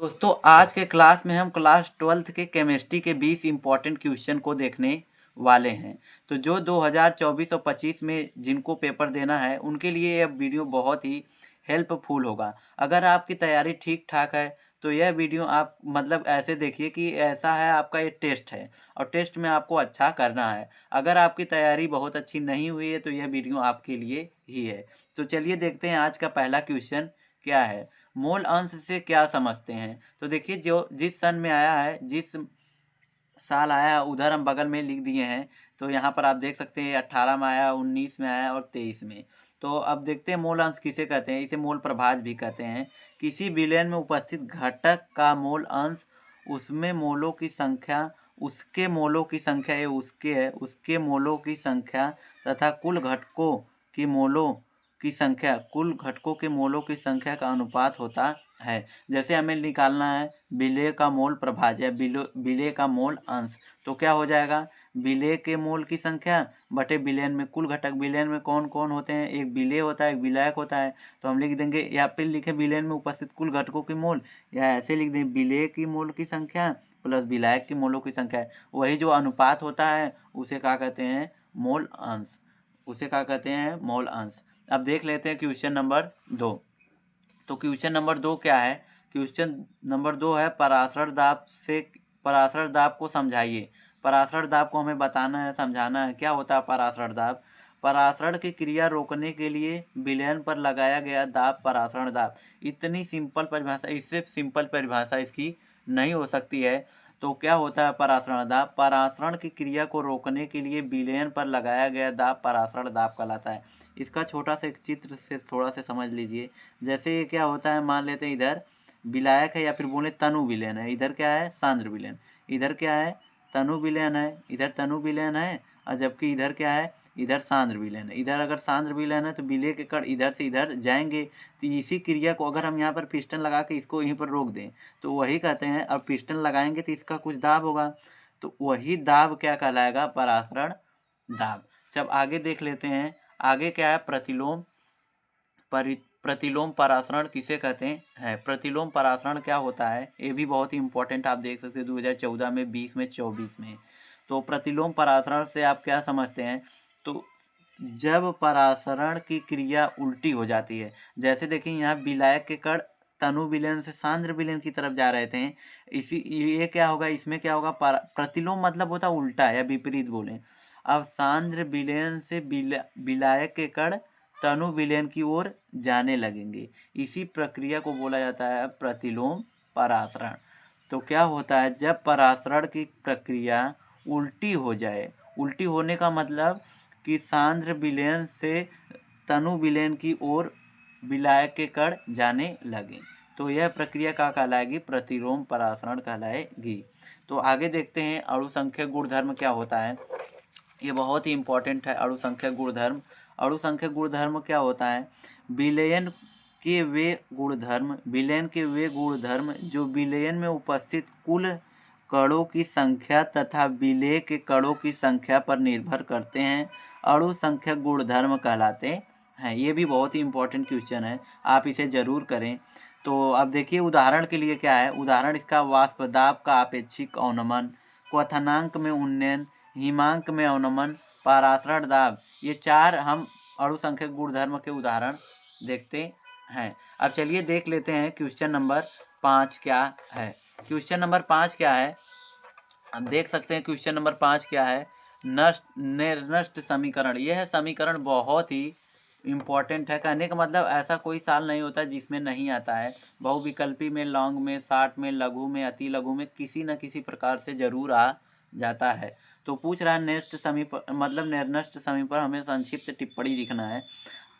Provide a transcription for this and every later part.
दोस्तों आज के क्लास में हम क्लास 12th के केमिस्ट्री के 20 इम्पॉर्टेंट क्वेश्चन को देखने वाले हैं। तो जो 2024 और 25 में जिनको पेपर देना है उनके लिए यह वीडियो बहुत ही हेल्पफुल होगा। अगर आपकी तैयारी ठीक ठाक है तो यह वीडियो आप मतलब ऐसे देखिए कि ऐसा है आपका ये टेस्ट है और टेस्ट में आपको अच्छा करना है। अगर आपकी तैयारी बहुत अच्छी नहीं हुई है तो यह वीडियो आपके लिए ही है। तो चलिए देखते हैं आज का पहला क्वेश्चन क्या है। मोल अंश से क्या समझते हैं। तो देखिए जो जिस सन में आया है, जिस साल आया है उधर हम बगल में लिख दिए हैं। तो यहाँ पर आप देख सकते हैं 18 में आया, 19 में आया और 23 में। तो अब देखते हैं मोल अंश किसे कहते हैं। इसे मोल प्रभाज भी कहते हैं। किसी विलयन में उपस्थित घटक का मोल अंश उसमें मोलों की संख्या, उसके मोलों की संख्या, ये उसके है, उसके मोलों की संख्या तथा कुल घटकों की मोलों की संख्या, कुल घटकों के मोलों की संख्या का अनुपात होता है। जैसे हमें निकालना है विलेय का मोल प्रभाज्य, विलेय का मोल अंश, तो क्या हो जाएगा विलेय के मोल की संख्या बटे विलयन में कुल घटक। विलयन में कौन कौन होते हैं, एक विलेय होता है, एक विलायक होता है। तो हम लिख देंगे, या फिर लिखे विलयन में उपस्थित कुल घटकों के मोल, या ऐसे लिख दें विलेय की मोल की संख्या प्लस विलायक की मोलों की संख्या। वही जो अनुपात होता है उसे क्या कहते हैं, मोल अंश। उसे क्या कहते हैं, मोल अंश। अब देख लेते हैं क्वेश्चन नंबर 2। तो क्वेश्चन नंबर 2 क्या है। क्वेश्चन नंबर 2 है परासरण दाब से, परासरण दाब को समझाइए। परासरण दाब को हमें बताना है, समझाना है। क्या होता है परासरण दाब। परासरण की क्रिया रोकने के लिए विलयन पर लगाया गया दाब परासरण दाब। इतनी सिंपल परिभाषा, इससे सिंपल परिभाषा इसकी नहीं हो सकती है। तो क्या होता है परासरण दाब। परासरण की क्रिया को रोकने के लिए विलयन पर लगाया गया दाब परासरण दाब कहलाता है। इसका छोटा सा एक चित्र से थोड़ा सा समझ लीजिए। जैसे ये क्या होता है, मान लेते हैं इधर विलायक है या फिर बोले तनु विलयन है, इधर क्या है सांद्र विलयन, इधर क्या है तनु विलयन है, इधर तनु विलयन है, और जबकि इधर क्या है, इधर सांद्र विलयन है। इधर अगर सांद्र विलयन है तो विलेय के कण इधर से इधर जाएंगे। तो इसी क्रिया को अगर हम यहाँ पर पिस्टन लगा के इसको यहीं पर रोक दें तो वही कहते हैं, अब पिस्टन लगाएंगे तो इसका कुछ दाब होगा, तो वही दाब क्या कहलाएगा, परासरण दाब। जब आगे देख लेते हैं, आगे क्या है प्रतिलोम। प्रतिलोम परासरण किसे कहते हैं। प्रतिलोम परासरण क्या होता है, ये भी बहुत ही इंपॉर्टेंट, आप देख सकते हैं 2014 में, 20 में, 24 में। तो प्रतिलोम परासरण से आप क्या समझते हैं। तो जब परासरण की क्रिया उल्टी हो जाती है, जैसे देखिए यहाँ विलायक के कण तनु विलयन से सांद्र विलयन की तरफ जा रहे थे, इसी ये क्या होगा, इसमें क्या होगा, प्रतिलोम मतलब होता है उल्टा या विपरीत बोले। अब सांद्र विलयन से विलायक के कण तनु विलयन की ओर जाने लगेंगे। इसी प्रक्रिया को बोला जाता है प्रतिलोम परासरण। तो क्या होता है, जब परासरण की प्रक्रिया उल्टी हो जाए, उल्टी होने का मतलब कि सांद्र विलयन से तनु विलयन की ओर विलायक के कण जाने लगे, तो यह प्रक्रिया क्या कहलाएगी, प्रतिलोम परासरण कहलाएगी। तो आगे देखते हैं अणुसंख्यक गुणधर्म क्या होता है। ये बहुत ही इंपॉर्टेंट है अणुसंख्यक गुणधर्म। अणुसंख्यक गुणधर्म क्या होता है, विलयन के वे गुणधर्म, विलयन के वे गुणधर्म जो विलयन में उपस्थित कुल कणों की संख्या तथा विलेय के कणों की संख्या पर निर्भर करते हैं, अणुसंख्यक गुणधर्म कहलाते हैं। ये भी बहुत ही इंपॉर्टेंट क्वेश्चन है, आप इसे जरूर करें। तो अब देखिए उदाहरण के लिए क्या है, उदाहरण इसका वाष्प दाब का अपेक्षिक अवनमन, क्वथनांक में उन्नयन, हिमांक में अवनमन, परासरण दाब, ये 4 हम अणुसंख्यक गुणधर्म के उदाहरण देखते हैं। अब चलिए देख लेते हैं क्वेश्चन नंबर 5 क्या है। क्वेश्चन नंबर 5 क्या है, हम देख सकते हैं क्वेश्चन नंबर 5 क्या है, निर्नष्ट समीकरण। यह समीकरण बहुत ही इम्पॉर्टेंट है। कहने का मतलब ऐसा कोई साल नहीं होता जिसमें नहीं आता है। बहुविकल्पी में, लॉन्ग में, शार्ट में, लघु में, अति लघु में किसी न किसी प्रकार से जरूर आ जाता है। तो पूछ रहा है नेस्ट मतलब निर्नष्ट समीकरण, हमें संक्षिप्त टिप्पणी लिखना है।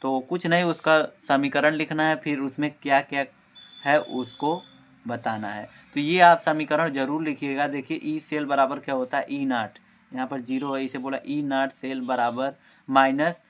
तो कुछ नहीं, उसका समीकरण लिखना है, फिर उसमें क्या क्या है उसको बताना है। तो ये आप समीकरण जरूर लिखिएगा। देखिए ई सेल बराबर क्या होता है, ई नाट, यहाँ पर 0 है, इसे बोला ई नाट सेल बराबर माइनस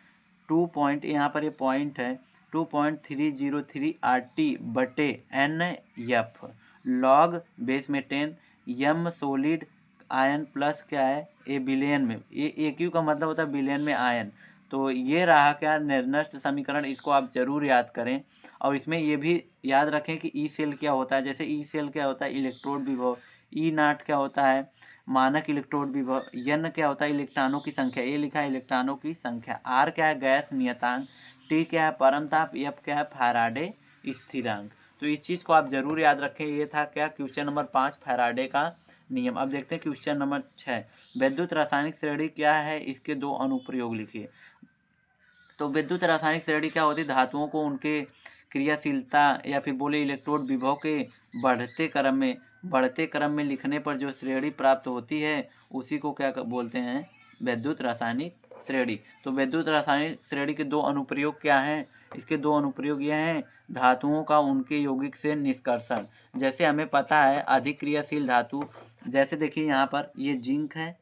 2 पॉइंट, यहाँ पर ये पॉइंट है, 2.303 RT बटे NF लॉग बेस में 10 यम सोलिड आयन प्लस क्या है, ए बिलियन में, ए क्यू का मतलब होता है बिलियन में आयन, तो ये रहा क्या निर्नष्ट समीकरण, इसको आप जरूर याद करें। और इसमें ये भी याद रखें कि ई सेल क्या होता है। जैसे ई सेल क्या होता है, इलेक्ट्रोड विभव। ई नाट क्या होता है, मानक इलेक्ट्रोड विभव। एन क्या होता है, इलेक्ट्रॉनों की संख्या, ये लिखा है इलेक्ट्रॉनों की संख्या। आर क्या है, गैस नियतांक। टी क्या है, परमताप। एफ क्या है, फैराडे स्थिरांक। तो इस चीज़ को आप जरूर याद रखें। ये था क्या, क्वेश्चन नंबर 5 फैराडे का नियम। अब देखते हैं क्वेश्चन नंबर 6, विद्युत रासायनिक श्रेणी क्या है, इसके 2 अनुप्रयोग लिखिए। तो विद्युत रासायनिक श्रेणी क्या होती है, धातुओं को उनके क्रियाशीलता या फिर बोले इलेक्ट्रोड विभव के बढ़ते क्रम में लिखने पर जो श्रेणी प्राप्त होती है उसी को क्या बोलते हैं, विद्युत रासायनिक श्रेणी। तो विद्युत रासायनिक श्रेणी के 2 अनुप्रयोग क्या हैं, इसके 2 अनुप्रयोग ये हैं, धातुओं का उनके यौगिक से निष्कर्षण। जैसे हमें पता है अधिक क्रियाशील धातु, जैसे देखिए यहाँ पर ये जिंक है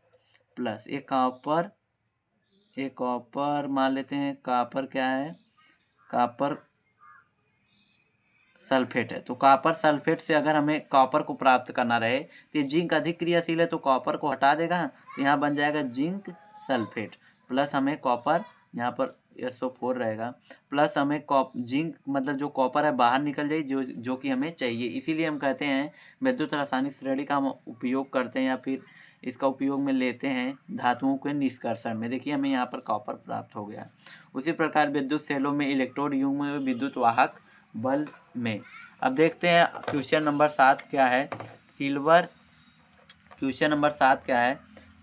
प्लस एक कॉपर मान लेते हैं, कॉपर क्या है, कॉपर सल्फेट है। तो कॉपर सल्फेट से अगर हमें कॉपर को प्राप्त करना रहे तो जिंक अधिक क्रियाशील है तो कॉपर को हटा देगा, तो यहाँ बन जाएगा जिंक सल्फेट प्लस हमें कॉपर, यहाँ पर SO4 रहेगा, प्लस हमें जिंक मतलब जो कॉपर है बाहर निकल जाए जो कि हमें चाहिए। इसीलिए हम कहते हैं विद्युत रासायनिक श्रेणी का हम उपयोग करते हैं या फिर इसका उपयोग में लेते हैं धातुओं के निष्कर्षण में। देखिए हमें यहाँ पर कॉपर प्राप्त हो गया। उसी प्रकार विद्युत सेलों में इलेक्ट्रोड युग्म में विद्युत वाहक बल्ब में। अब देखते हैं क्वेश्चन नंबर 7 क्या है,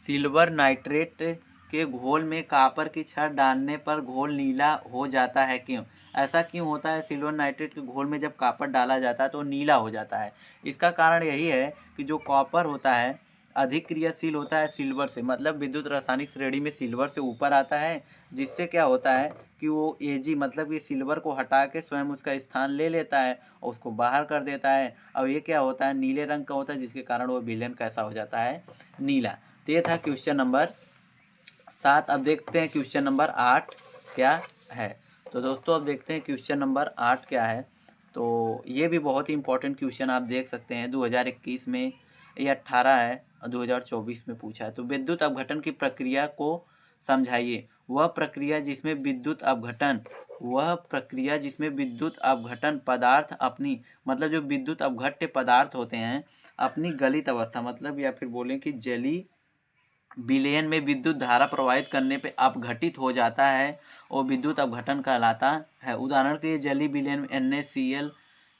सिल्वर नाइट्रेट के घोल में कॉपर की छड़ डालने पर घोल नीला हो जाता है, क्यों? ऐसा क्यों होता है, सिल्वर नाइट्रेट के घोल में जब कॉपर डाला जाता है तो नीला हो जाता है? इसका कारण यही है कि जो कॉपर होता है अधिक क्रियाशील होता है सिल्वर से, मतलब विद्युत रासायनिक श्रेणी में सिल्वर से ऊपर आता है, जिससे क्या होता है कि वो Ag मतलब कि सिल्वर को हटा के स्वयं उसका स्थान ले लेता है और उसको बाहर कर देता है। और ये क्या होता है, नीले रंग का होता है, जिसके कारण वो विलयन कैसा हो जाता है, नीला। तो ये था क्वेश्चन नंबर 7। अब देखते हैं क्वेश्चन नंबर 8 क्या है। तो दोस्तों अब देखते हैं क्वेश्चन नंबर 8 क्या है। तो ये भी बहुत ही इंपॉर्टेंट क्वेश्चन आप देख सकते हैं, 2021 में, ये 18 है, 2024 में पूछा है। तो विद्युत अपघटन की प्रक्रिया को समझाइए। वह प्रक्रिया जिसमें विद्युत अपघटन पदार्थ अपनी, मतलब जो विद्युत अपघट्य पदार्थ होते हैं अपनी गलित अवस्था, मतलब या फिर बोलें कि जली विलयन में विद्युत धारा प्रवाहित करने पे अपघटित हो जाता है और विद्युत अपघटन कहलाता है। उदाहरण के लिए जली विलयन में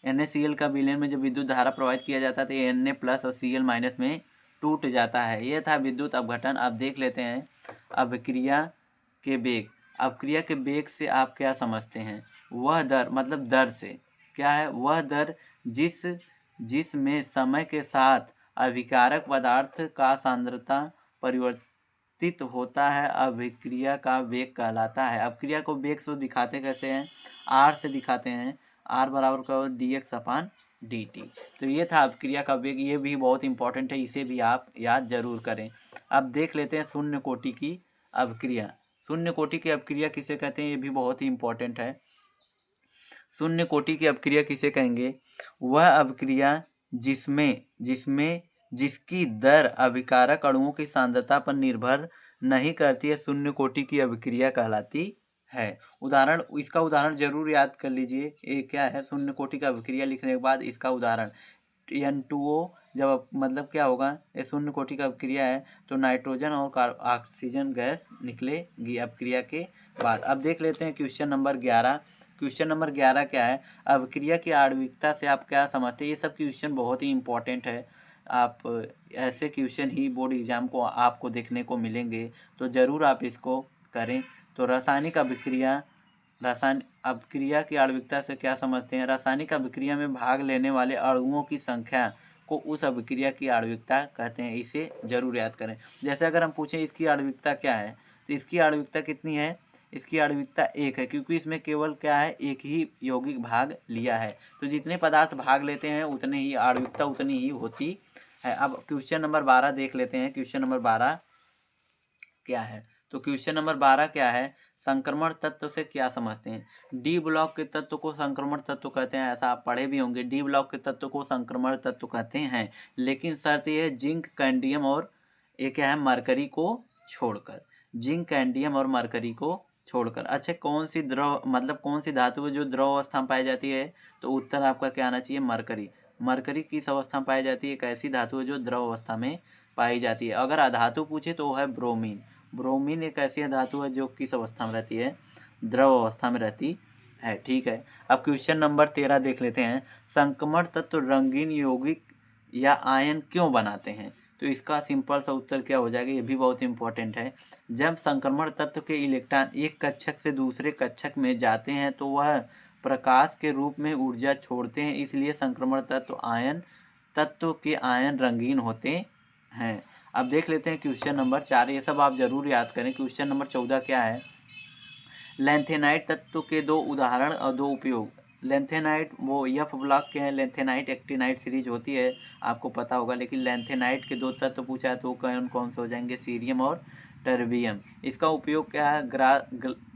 NaCl का विलयन में जब विद्युत धारा प्रवाहित किया जाता है तो Na प्लस और Cl- में टूट जाता है। यह था विद्युत अपघटन। अब देख लेते हैं अभिक्रिया के वेग से आप क्या समझते हैं? वह दर, मतलब दर से क्या है, वह दर जिसमें समय के साथ अभिकारक पदार्थ का सांद्रता परिवर्तित होता है, अभिक्रिया का वेग कहलाता है। अभिक्रिया को वेग से दिखाते कैसे हैं, R से दिखाते हैं, R बराबर का dx/dt। तो ये था अभिक्रिया का वेग, ये भी बहुत इंपॉर्टेंट है, इसे भी आप याद जरूर करें। अब देख लेते हैं शून्य कोटि की अभिक्रिया। शून्य कोटि की अभिक्रिया किसे कहते हैं, ये भी बहुत ही इंपॉर्टेंट है। शून्य कोटि की अभिक्रिया किसे कहेंगे? वह अभिक्रिया जिसकी दर अभिकारक अणुओं की सांद्रता पर निर्भर नहीं करती है, शून्य कोटि की अभिक्रिया कहलाती है। इसका उदाहरण जरूर याद कर लीजिए। ये क्या है, शून्य कोटि का अभिक्रिया लिखने के बाद इसका उदाहरण N2O, जब मतलब क्या होगा, ये शून्य कोटि का अभिक्रिया है तो नाइट्रोजन और ऑक्सीजन गैस निकलेगी अभिक्रिया के बाद। अब देख लेते हैं क्वेश्चन नंबर 11। क्वेश्चन नंबर 11 क्या है, अभिक्रिया की आणविकता से आप क्या समझते हैं? ये सब क्वेश्चन बहुत ही इंपॉर्टेंट है। आप ऐसे क्वेश्चन ही बोर्ड एग्जाम को आपको देखने को मिलेंगे, तो ज़रूर आप इसको करें। तो रासायनिक अभिक्रिया की आणविकता से क्या समझते हैं? रासायनिक अभिक्रिया में भाग लेने वाले अणुओं की संख्या को उस अभिक्रिया की आणविकता कहते हैं, इसे जरूर याद करें। जैसे अगर हम पूछें इसकी आणविकता क्या है, तो इसकी आणविकता कितनी है? इसकी आणविकता 1 है, क्योंकि इसमें केवल क्या है, एक ही यौगिक भाग लिया है। तो जितने पदार्थ भाग लेते हैं उतने ही आणविकता उतनी ही होती है। अब क्वेश्चन नंबर 12 देख लेते हैं। क्वेश्चन नंबर 12 क्या है? तो क्वेश्चन नंबर 12 क्या है, संक्रमण तत्व से क्या समझते हैं? डी ब्लॉक के तत्व को संक्रमण तत्व कहते हैं, ऐसा आप पढ़े भी होंगे। डी ब्लॉक के तत्व को संक्रमण तत्व कहते हैं, लेकिन शर्त यह है जिंक, कैडमियम और ये क्या है, मरकरी को छोड़कर। जिंक, कैडमियम और मरकरी को छोड़कर। अच्छा, कौन सी द्रव मतलब कौन सी धातु है जो द्रव अवस्था में पाई जाती है? तो उत्तर आपका क्या आना चाहिए? मरकरी। मरकरी किस अवस्था में पाई जाती है? एक ऐसी धातु है जो द्रव अवस्था में पाई जाती है। अगर अधातु पूछे तो वो है ब्रोमीन। ब्रोमीन एक ऐसी धातु है जो किस अवस्था में रहती है? द्रव अवस्था में रहती है। ठीक है, अब क्वेश्चन नंबर 13 देख लेते हैं। संक्रमण तत्व रंगीन यौगिक या आयन क्यों बनाते हैं? तो इसका सिंपल सा उत्तर क्या हो जाएगा? ये भी बहुत इंपॉर्टेंट है। जब संक्रमण तत्व के इलेक्ट्रॉन एक कक्षक से दूसरे कक्षक में जाते हैं तो वह प्रकाश के रूप में ऊर्जा छोड़ते हैं, इसलिए संक्रमण तत्व के आयन रंगीन होते हैं। अब देख लेते हैं क्वेश्चन नंबर 4। ये सब आप जरूर याद करें। क्वेश्चन नंबर 14 क्या है? लैंथेनाइट तत्व के दो उदाहरण और दो उपयोग। लैंथेनाइट वो एफ ब्लॉक के हैं, लैंथेनाइट एक्टिनाइट सीरीज होती है, आपको पता होगा। लेकिन लैंथेनाइट के दो तत्व पूछा है तो कौन कौन से हो जाएंगे? सीरियम और टर्बियम। इसका उपयोग क्या है?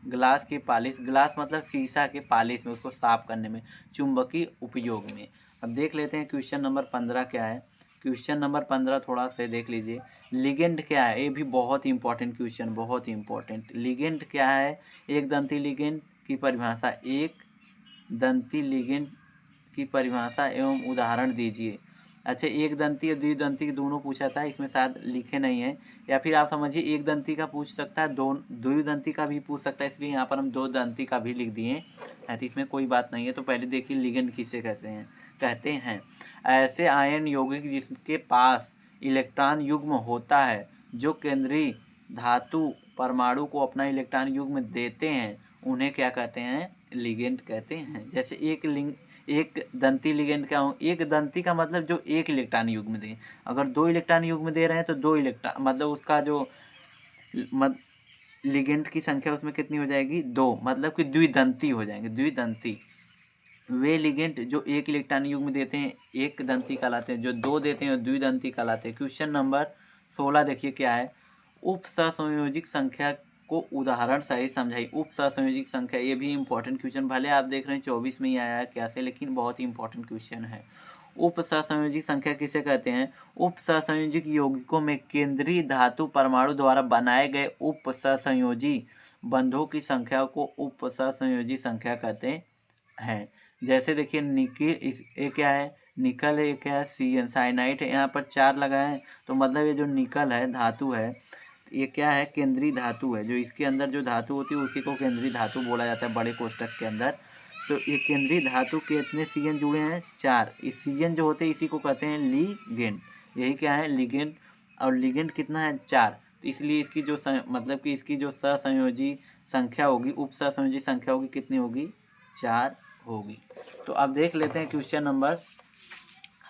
ग्लास की पॉलिश, ग्लास मतलब शीशा के पॉलिश में, उसको साफ करने में, चुंबकीय उपयोग में। अब देख लेते हैं क्वेश्चन नंबर 15 क्या है। क्वेश्चन नंबर 15 थोड़ा सा देख लीजिए। लिगेंड क्या है? ये भी बहुत इंपॉर्टेंट क्वेश्चन, बहुत इंपॉर्टेंट। लिगेंड क्या है? एक दंती लिगेंड की परिभाषा। एक दंती लिगेंड की परिभाषा एवं उदाहरण दीजिए। अच्छा, एक दंती और द्विदंती दोनों पूछा था, इसमें शायद लिखे नहीं है, या फिर आप समझिए एक दंती का पूछ सकता है, दो द्विदंती का भी पूछ सकता है, इसलिए यहाँ पर हम दो दंती का भी लिख दिए हैं, तो इसमें कोई बात नहीं है। तो पहले देखिए लिगेंड किसे कहते हैं। ऐसे आयन यौगिक जिसके पास इलेक्ट्रॉन युग्म होता है जो केंद्रीय धातु परमाणु को अपना इलेक्ट्रॉन युग्म देते हैं, उन्हें क्या कहते हैं? लिगेंड कहते हैं। जैसे एक दंती लिगेंड क्या हो? एक दंती का मतलब जो एक इलेक्ट्रॉन युग्म दे। अगर दो इलेक्ट्रॉन युग्म दे रहे हैं तो दो इलेक्ट्रॉन मतलब उसका जो लिगेंड की संख्या उसमें कितनी हो जाएगी? दो, मतलब कि द्विदंती हो जाएंगे, द्विदंती। वे लिगेंड जो एक इलेक्ट्रॉन युग्म देते हैं एक दंती कहलाते हैं, जो दो देते हैं द्विदंती कहलाते हैं। क्वेश्चन नंबर 16 देखिए क्या है। उप सहसंयोजिक संख्या को उदाहरण सही समझाइए। उप सहसंयोजिक संख्या, ये भी इंपॉर्टेंट क्वेश्चन, भले आप देख रहे हैं 24 में ही आया है क्या से, लेकिन बहुत ही इंपॉर्टेंट क्वेश्चन है। उप सहसंयोजिक संख्या किसे कहते हैं? उप सहसंयोजिक यौगिकों में केंद्रीय धातु परमाणु द्वारा बनाए गए उप सहसंयोजी बंधों की संख्या को उप सहसंयोजी संख्या कहते हैं। जैसे देखिए ये क्या है? निकल है, ये क्या है? CN साइनाइड है, यहाँ पर 4 लगा है, तो मतलब ये जो निकल है धातु है, ये क्या है? केंद्रीय धातु है। जो इसके अंदर जो धातु होती है उसी को केंद्रीय धातु बोला जाता है बड़े कोष्ठक के अंदर। तो ये केंद्रीय धातु के इतने CN जुड़े हैं? 4। इस CN जो होते हैं इसी को कहते हैं लिगेंड। यही क्या है? लिगेंड। और लिगेंड कितना है? 4। तो इसलिए इसकी जो मतलब कि इसकी जो सहसंयोजी संख्या होगी, उप सहसंयोजी संख्या होगी, कितनी होगी? 4 होगी। तो अब देख लेते हैं क्वेश्चन नंबर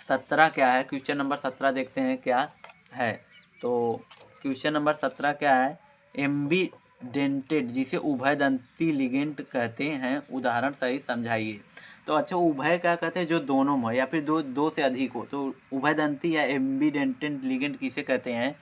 17 क्या है। क्वेश्चन नंबर 17 देखते हैं क्या है। तो क्वेश्चन नंबर 17 क्या है? एम्बीडेंटेड जिसे उभयदंती लिगेंड कहते हैं, उदाहरण सही समझाइए। तो अच्छा, उभय क्या कहते हैं? जो दोनों में या फिर दो से अधिक हो, तो उभयदंती या एम्बीडेंटेड लिगेंड किसे कहते हैं?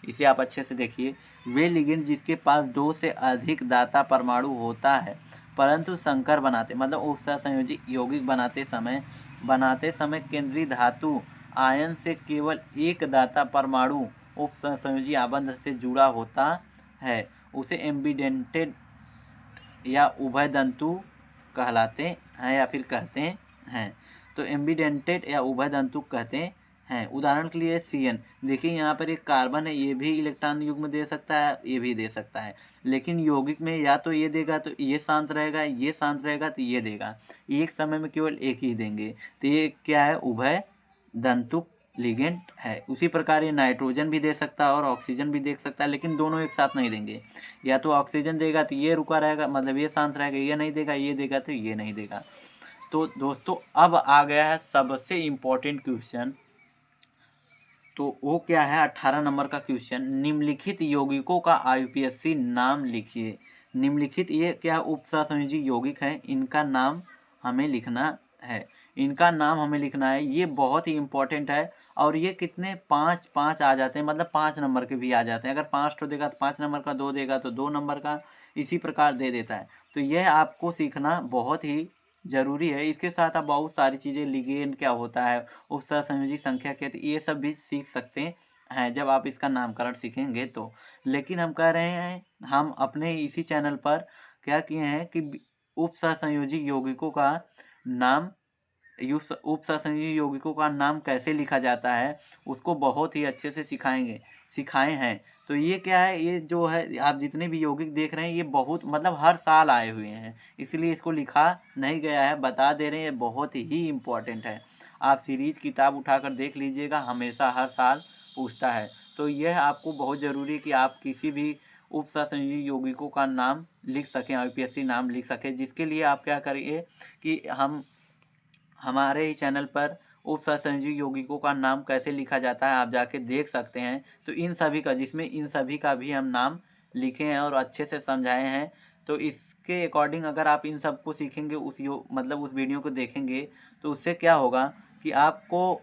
इसे आप अच्छे से देखिए। वे लिगेंड जिसके पास दो से अधिक दाता परमाणु होता है परंतु संकर बनाते मतलब उपसहसंयोजी यौगिक बनाते समय केंद्रीय धातु आयन से केवल एक दाता परमाणु उपसहसंयोजी आबंध से जुड़ा होता है, उसे एम्बीडेंटेड या उभयदंतु कहलाते हैं या फिर कहते हैं। तो एम्बीडेंटेड या उभयदंतु कहते हैं। उदाहरण के लिए CN, देखिए यहाँ पर एक कार्बन है, ये भी इलेक्ट्रॉन युग्म दे सकता है, ये भी दे सकता है, लेकिन यौगिक में या तो ये देगा तो ये शांत रहेगा, ये शांत रहेगा तो ये देगा, एक समय में केवल एक ही देंगे। तो ये क्या है? उभय दंतु लिगेंड है। उसी प्रकार ये नाइट्रोजन भी दे सकता है और ऑक्सीजन भी दे सकता है, लेकिन दोनों एक साथ नहीं देंगे। या तो ऑक्सीजन देगा तो ये रुका रहेगा, मतलब ये शांत रहेगा, ये नहीं देगा, ये देगा तो ये नहीं देगा। तो दोस्तों अब आ गया है सबसे इम्पोर्टेंट क्वेश्चन। तो वो क्या है? 18 नंबर का क्वेश्चन। निम्नलिखित यौगिकों का IUPAC नाम लिखिए। निम्नलिखित ये क्या उपसहसंयोजी यौगिक हैं, इनका नाम हमें लिखना है। इनका नाम हमें लिखना है, ये बहुत ही इंपॉर्टेंट है। और ये कितने? 5 आ जाते हैं, मतलब 5 नंबर के भी आ जाते हैं। अगर 5 तो देगा तो 5 नंबर का, 2 देगा तो 2 नंबर का, इसी प्रकार दे देता है। तो यह आपको सीखना बहुत ही जरूरी है। इसके साथ आप बहुत सारी चीज़ें, लिगेंड क्या होता है, उपसहसंयोजी संख्या क्या, ये सब भी सीख सकते हैं जब आप इसका नामकरण सीखेंगे तो। लेकिन हम कह रहे हैं हम अपने इसी चैनल पर क्या किए हैं कि उप सहसंयोजी यौगिकों का नाम उप सहसंयोजी यौगिकों का नाम कैसे लिखा जाता है उसको बहुत ही अच्छे से सिखाए हैं। तो ये क्या है, ये जो है आप जितने भी यौगिक देख रहे हैं ये बहुत मतलब हर साल आए हुए हैं, इसलिए इसको लिखा नहीं गया है, बता दे रहे हैं, ये बहुत ही इम्पोर्टेंट है। आप सीरीज किताब उठाकर देख लीजिएगा, हमेशा हर साल पूछता है। तो यह आपको बहुत ज़रूरी है कि आप किसी भी उप सहसंयोजी यौगिकों का नाम लिख सकें, यूपीएससी नाम लिख सकें, जिसके लिए आप क्या करिए कि हमारे ही चैनल पर उप सहसंयोजी यौगिकों का नाम कैसे लिखा जाता है आप जाके देख सकते हैं। तो इन सभी का, जिसमें इन सभी का भी हम नाम लिखे हैं और अच्छे से समझाए हैं। तो इसके अकॉर्डिंग अगर आप इन सबको सीखेंगे, मतलब उस वीडियो को देखेंगे, तो उससे क्या होगा कि आपको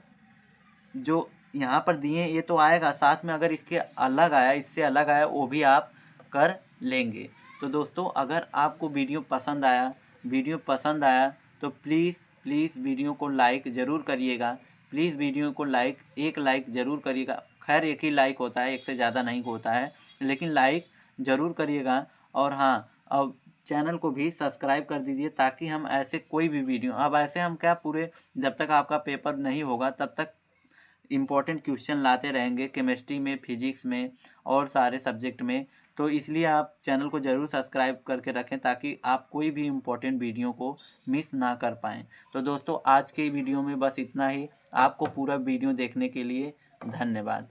जो यहाँ पर दिए ये तो आएगा, साथ में अगर इसके अलग आया, इससे अलग आया, वो भी आप कर लेंगे। तो दोस्तों अगर आपको वीडियो पसंद आया तो प्लीज़ वीडियो को लाइक ज़रूर करिएगा। प्लीज़ वीडियो को एक लाइक ज़रूर करिएगा। खैर एक ही लाइक होता है, एक से ज़्यादा नहीं होता है, लेकिन लाइक ज़रूर करिएगा। और हाँ, अब चैनल को भी सब्सक्राइब कर दीजिए ताकि हम ऐसे कोई भी वीडियो, अब ऐसे हम क्या पूरे जब तक आपका पेपर नहीं होगा तब तक इम्पॉर्टेंट क्वेश्चन लाते रहेंगे, केमिस्ट्री में, फिजिक्स में और सारे सब्जेक्ट में। तो इसलिए आप चैनल को ज़रूर सब्सक्राइब करके रखें ताकि आप कोई भी इम्पोर्टेंट वीडियो को मिस ना कर पाएँ। तो दोस्तों आज के वीडियो में बस इतना ही। आपको पूरा वीडियो देखने के लिए धन्यवाद।